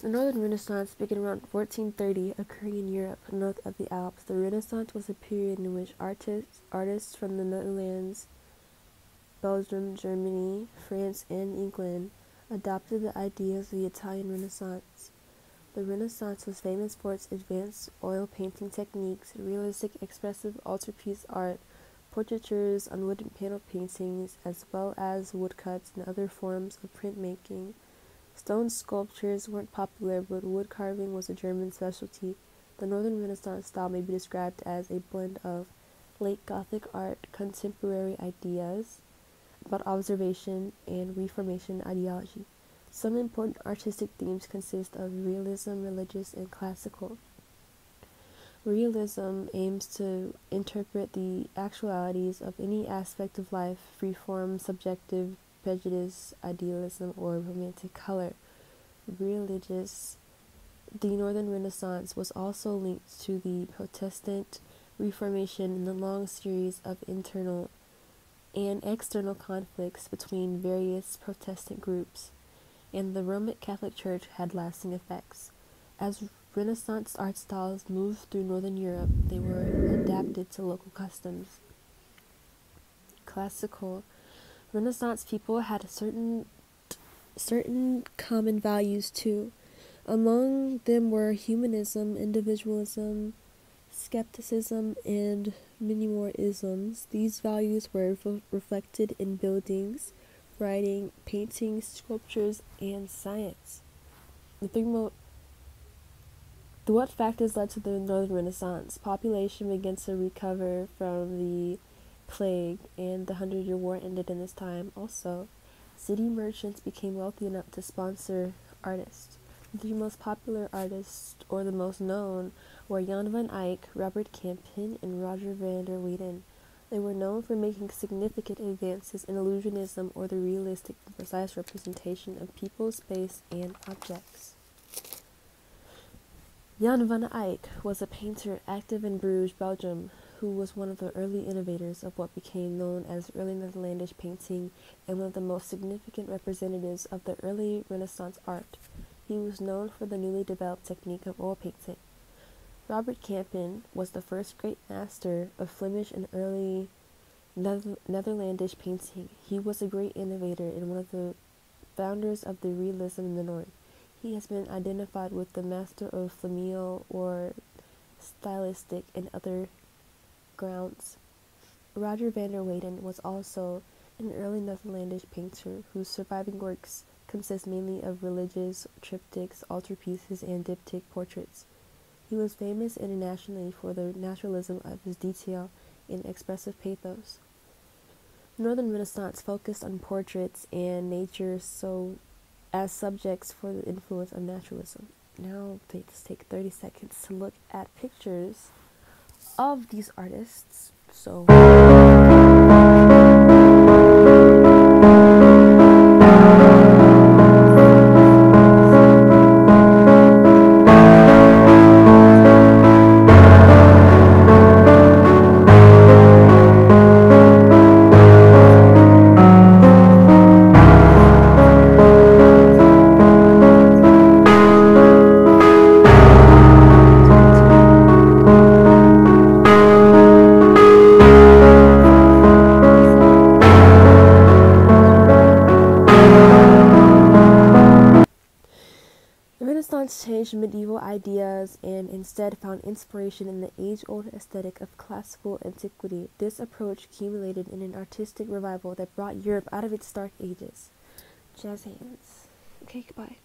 The Northern Renaissance began around 1430, occurring in Europe, north of the Alps. The Renaissance was a period in which artists from the Netherlands, Belgium, Germany, France, and England adopted the ideas of the Italian Renaissance. The Renaissance was famous for its advanced oil painting techniques, realistic expressive altarpiece art, portraitures on wooden panel paintings, as well as woodcuts and other forms of printmaking. Stone sculptures weren't popular, but wood carving was a German specialty. The Northern Renaissance style may be described as a blend of late Gothic art, contemporary ideas about observation, and Reformation ideology. Some important artistic themes consist of realism, religious, and classical. Realism aims to interpret the actualities of any aspect of life, free from subjective prejudice, idealism, or romantic color. Religious. The Northern Renaissance was also linked to the Protestant Reformation and the long series of internal and external conflicts between various Protestant groups, and the Roman Catholic Church had lasting effects. As Renaissance art styles moved through Northern Europe, they were adapted to local customs. Classical. Renaissance people had certain common values too. Among them were humanism, individualism, skepticism, and many more isms. These values were reflected in buildings, writing, paintings, sculptures, and science. What factors led to the Northern Renaissance? Population began to recover from the plague, and the 100-Year War ended in this time. Also, city merchants became wealthy enough to sponsor artists. The most popular artists, or the most known, were Jan van Eyck, Robert Campin, and Roger van der Weyden. They were known for making significant advances in illusionism, or the realistic and precise representation of people, space, and objects. Jan van Eyck was a painter active in Bruges, Belgium, who was one of the early innovators of what became known as early Netherlandish painting and one of the most significant representatives of the early Renaissance art. He was known for the newly developed technique of oil painting. Robert Campin was the first great master of Flemish and early Netherlandish painting. He was a great innovator and one of the founders of the realism in the North. He has been identified with the master of Flamel or stylistic and other grounds. Roger van der Weyden was also an early Netherlandish painter whose surviving works consist mainly of religious triptychs, altarpieces, and diptych portraits. He was famous internationally for the naturalism of his detail and expressive pathos. The Northern Renaissance focused on portraits and nature as subjects for the influence of naturalism. Now let's take 30 seconds to look at pictures of these artists. The Renaissance changed medieval ideas and instead found inspiration in the age-old aesthetic of classical antiquity. This approach culminated in an artistic revival that brought Europe out of its dark ages. Jazz hands. Okay, goodbye.